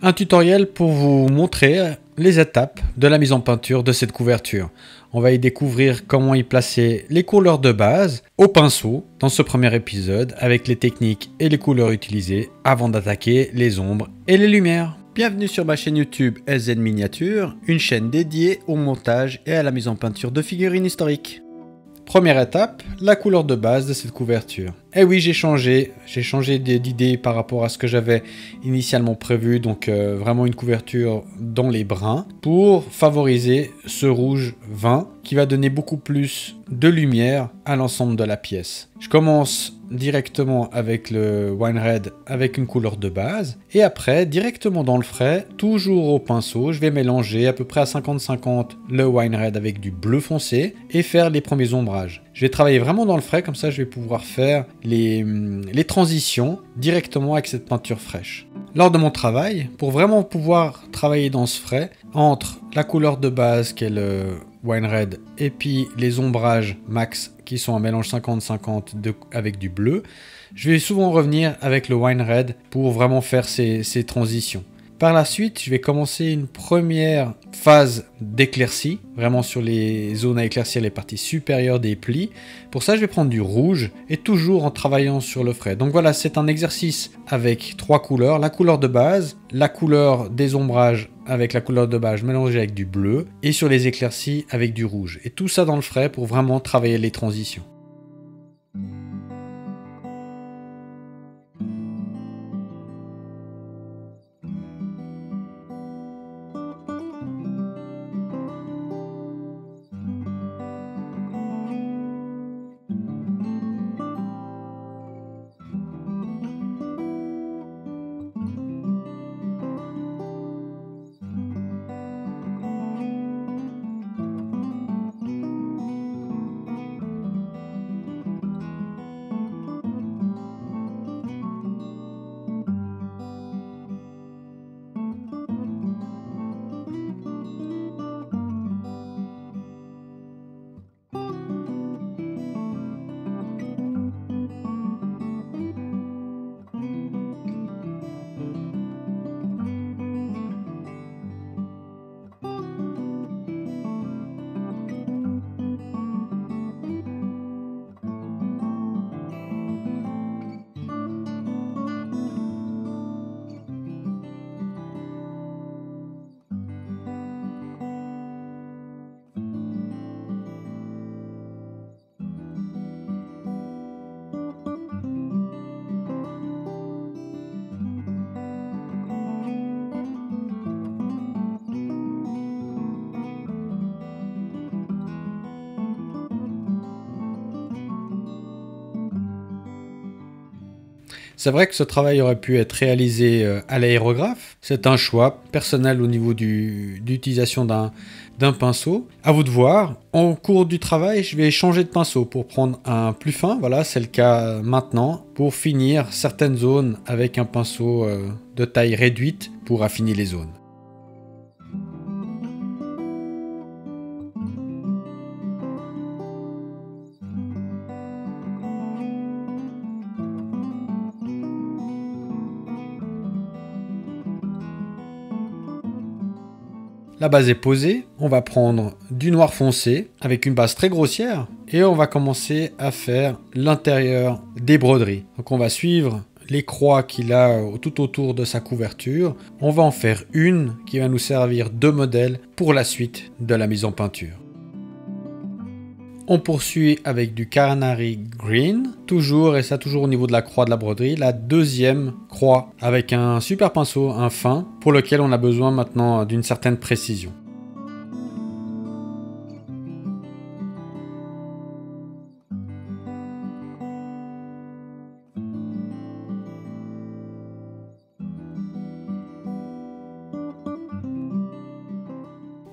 Un tutoriel pour vous montrer les étapes de la mise en peinture de cette couverture. On va y découvrir comment y placer les couleurs de base au pinceau dans ce premier épisode avec les techniques et les couleurs utilisées avant d'attaquer les ombres et les lumières. Bienvenue sur ma chaîne YouTube SZ Miniature, une chaîne dédiée au montage et à la mise en peinture de figurines historiques. Première étape, la couleur de base de cette couverture. Et oui, j'ai changé d'idée par rapport à ce que j'avais initialement prévu, donc vraiment une couverture dans les bruns pour favoriser ce rouge vin qui va donner beaucoup plus de lumière à l'ensemble de la pièce. Je commence directement avec le wine red avec une couleur de base et après directement dans le frais, toujours au pinceau, je vais mélanger à peu près à 50-50 le wine red avec du bleu foncé et faire les premiers ombrages. Je vais travailler vraiment dans le frais, comme ça je vais pouvoir faire les transitions directement avec cette peinture fraîche. Lors de mon travail, pour vraiment pouvoir travailler dans ce frais, entre la couleur de base qui est le wine red et puis les ombrages max qui sont un mélange 50-50 avec du bleu, je vais souvent revenir avec le wine red pour vraiment faire ces transitions. Par la suite, je vais commencer une première phase d'éclaircie, vraiment sur les zones à éclaircir, les parties supérieures des plis. Pour ça, je vais prendre du rouge et toujours en travaillant sur le frais. Donc voilà, c'est un exercice avec trois couleurs. La couleur de base, la couleur des ombrages avec la couleur de base mélangée avec du bleu et sur les éclaircies avec du rouge. Et tout ça dans le frais pour vraiment travailler les transitions. C'est vrai que ce travail aurait pu être réalisé à l'aérographe. C'est un choix personnel au niveau d'utilisation d'un pinceau. À vous de voir. En cours du travail, je vais changer de pinceau pour prendre un plus fin. Voilà, c'est le cas maintenant. Pour finir certaines zones avec un pinceau de taille réduite pour affiner les zones. La base est posée, on va prendre du noir foncé avec une base très grossière et on va commencer à faire l'intérieur des broderies. Donc on va suivre les croix qu'il a tout autour de sa couverture. On va en faire une qui va nous servir de modèle pour la suite de la mise en peinture. On poursuit avec du Canary Green, toujours, et ça toujours au niveau de la croix de la broderie, la deuxième croix avec un super pinceau, un fin, pour lequel on a besoin maintenant d'une certaine précision.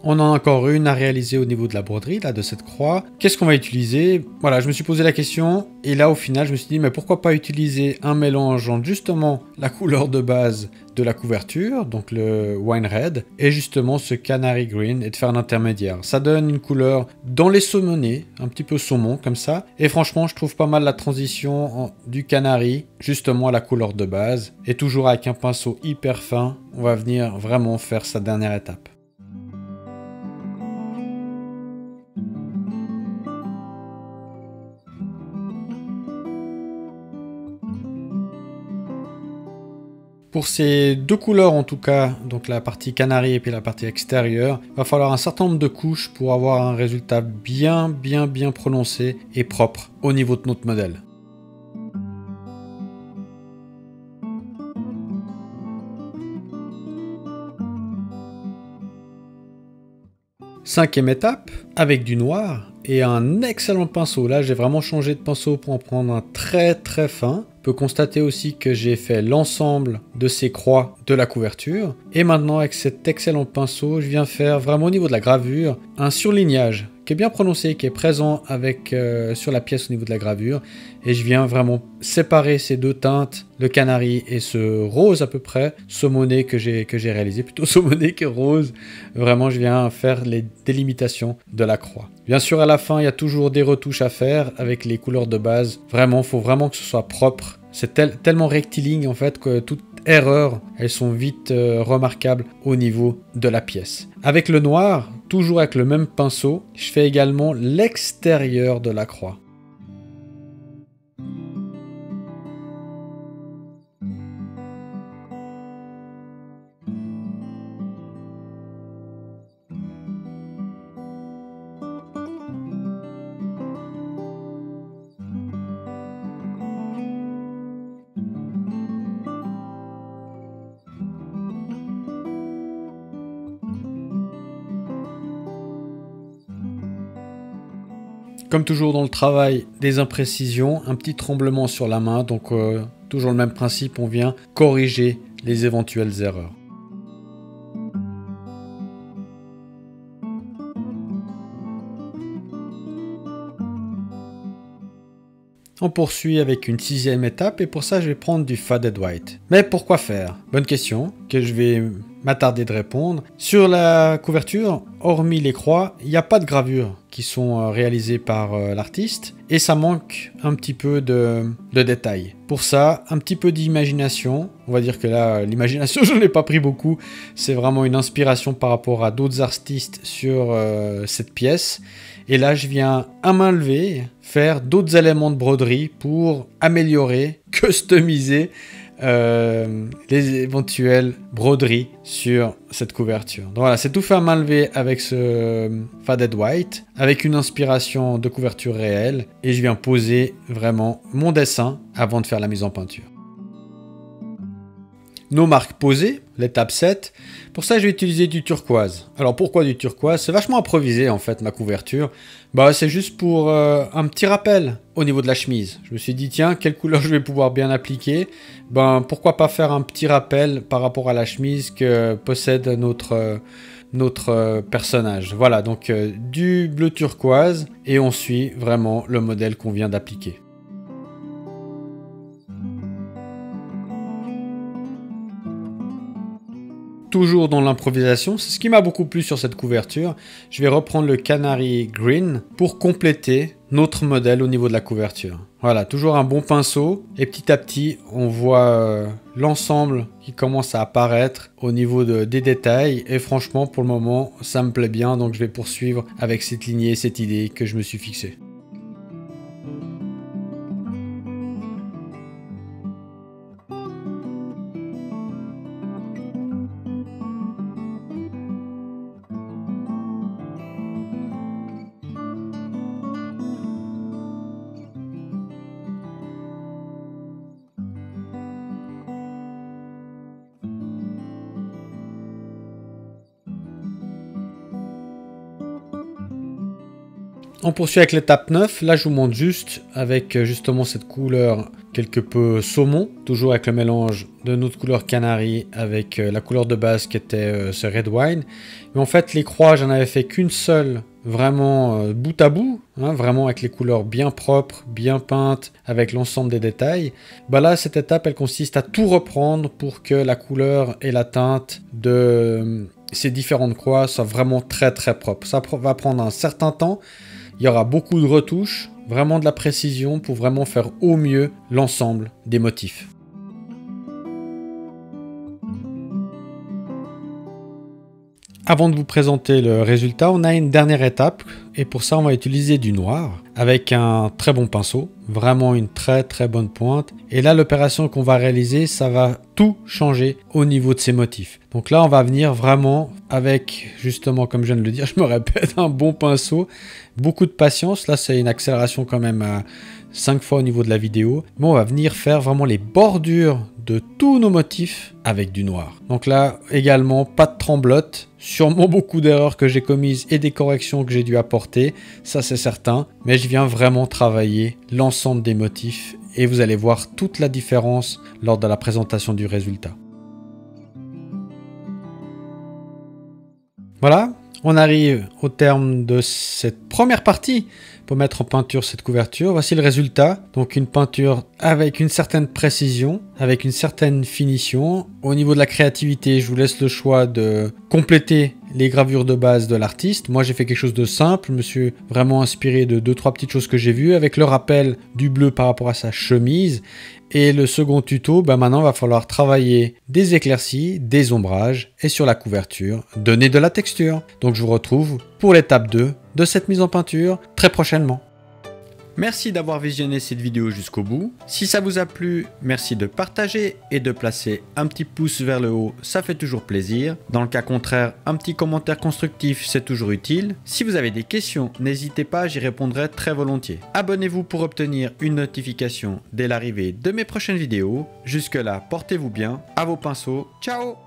On a encore une à réaliser au niveau de la broderie, là, de cette croix. Qu'est-ce qu'on va utiliser? Voilà, je me suis posé la question. Et là, au final, je me suis dit, mais pourquoi pas utiliser un mélange entre justement la couleur de base de la couverture, donc le wine red, et justement ce canary green, et de faire un intermédiaire. Ça donne une couleur dans les saumonés, un petit peu saumon comme ça. Et franchement, je trouve pas mal la transition du canary, justement à la couleur de base. Et toujours avec un pinceau hyper fin, on va venir vraiment faire sa dernière étape. Pour ces deux couleurs en tout cas, donc la partie canari et puis la partie extérieure, il va falloir un certain nombre de couches pour avoir un résultat bien prononcé et propre au niveau de notre modèle. Cinquième étape, avec du noir et un excellent pinceau. Là, j'ai vraiment changé de pinceau pour en prendre un très fin. On peut constater aussi que j'ai fait l'ensemble de ces croix de la couverture. Et maintenant, avec cet excellent pinceau, je viens faire vraiment au niveau de la gravure un surlignage qui est bien prononcé, qui est présent avec, sur la pièce au niveau de la gravure. Et je viens vraiment séparer ces deux teintes, le canari et ce rose à peu près, saumoné que j'ai réalisé, plutôt saumoné que rose. Vraiment, je viens faire les délimitations de la croix. Bien sûr, à la fin, il y a toujours des retouches à faire avec les couleurs de base. Vraiment, il faut vraiment que ce soit propre. C'est tellement rectiligne en fait que toute erreur, elles sont vite remarquables au niveau de la pièce. Avec le noir, toujours avec le même pinceau, je fais également l'extérieur de la croix. Comme toujours dans le travail, des imprécisions, un petit tremblement sur la main, donc toujours le même principe, on vient corriger les éventuelles erreurs. On poursuit avec une sixième étape et pour ça je vais prendre du faded white. Mais pourquoi faire? Bonne question que je vais m'attarder de répondre. Sur la couverture, hormis les croix, il n'y a pas de gravures qui sont réalisées par l'artiste et ça manque un petit peu de détails. Pour ça, un petit peu d'imagination. On va dire que là, l'imagination, je n'en ai pas pris beaucoup. C'est vraiment une inspiration par rapport à d'autres artistes sur cette pièce. Et là, je viens à main levée faire d'autres éléments de broderie pour améliorer, customiser les éventuelles broderies sur cette couverture. Donc voilà, c'est tout fait à main levée avec ce faded white, avec une inspiration de couverture réelle. Et je viens poser vraiment mon dessin avant de faire la mise en peinture. Nos marques posées, l'étape 7. Pour ça, je vais utiliser du turquoise. Alors pourquoi du turquoise? C'est vachement improvisé en fait ma couverture. Bah c'est juste pour un petit rappel au niveau de la chemise. Je me suis dit tiens, quelle couleur je vais pouvoir bien appliquer? Ben pourquoi pas faire un petit rappel par rapport à la chemise que possède notre personnage. Voilà, donc du bleu turquoise et on suit vraiment le modèle qu'on vient d'appliquer. Toujours dans l'improvisation, c'est ce qui m'a beaucoup plu sur cette couverture. Je vais reprendre le Canary Green pour compléter notre modèle au niveau de la couverture. Voilà, toujours un bon pinceau et petit à petit, on voit l'ensemble qui commence à apparaître au niveau des détails et franchement, pour le moment, ça me plaît bien, donc je vais poursuivre avec cette lignée, cette idée que je me suis fixée. On poursuit avec l'étape 9. Là, je vous montre juste avec justement cette couleur quelque peu saumon, toujours avec le mélange de notre couleur canari avec la couleur de base qui était ce red wine. Mais en fait, les croix, j'en avais fait qu'une seule, vraiment bout à bout, hein, vraiment avec les couleurs bien propres, bien peintes, avec l'ensemble des détails. Bah là, cette étape, elle consiste à tout reprendre pour que la couleur et la teinte de ces différentes croix soient vraiment très très propres. Ça va prendre un certain temps, il y aura beaucoup de retouches, vraiment de la précision pour vraiment faire au mieux l'ensemble des motifs. Avant de vous présenter le résultat, on a une dernière étape et pour ça on va utiliser du noir avec un très bon pinceau, vraiment une très très bonne pointe. Et là l'opération qu'on va réaliser, ça va tout changer au niveau de ces motifs. Donc là on va venir vraiment avec, justement comme je viens de le dire, je me répète, un bon pinceau, beaucoup de patience. Là c'est une accélération quand même à 5 fois au niveau de la vidéo. Mais on va venir faire vraiment les bordures de tous nos motifs avec du noir. Donc là également pas de tremblote, sûrement beaucoup d'erreurs que j'ai commises et des corrections que j'ai dû apporter, ça c'est certain, mais je viens vraiment travailler l'ensemble des motifs et vous allez voir toute la différence lors de la présentation du résultat. Voilà, on arrive au terme de cette première partie pour mettre en peinture cette couverture. Voici le résultat. Donc une peinture avec une certaine précision, avec une certaine finition. Au niveau de la créativité, je vous laisse le choix de compléter les gravures de base de l'artiste. Moi j'ai fait quelque chose de simple, je me suis vraiment inspiré de 2-3 petites choses que j'ai vues avec le rappel du bleu par rapport à sa chemise. Et le second tuto, maintenant il va falloir travailler des éclaircies, des ombrages et sur la couverture, donner de la texture. Donc je vous retrouve pour l'étape 2 de cette mise en peinture très prochainement. Merci d'avoir visionné cette vidéo jusqu'au bout. Si ça vous a plu, merci de partager et de placer un petit pouce vers le haut, ça fait toujours plaisir. Dans le cas contraire, un petit commentaire constructif, c'est toujours utile. Si vous avez des questions, n'hésitez pas, j'y répondrai très volontiers. Abonnez-vous pour obtenir une notification dès l'arrivée de mes prochaines vidéos. Jusque là, portez-vous bien, à vos pinceaux, ciao!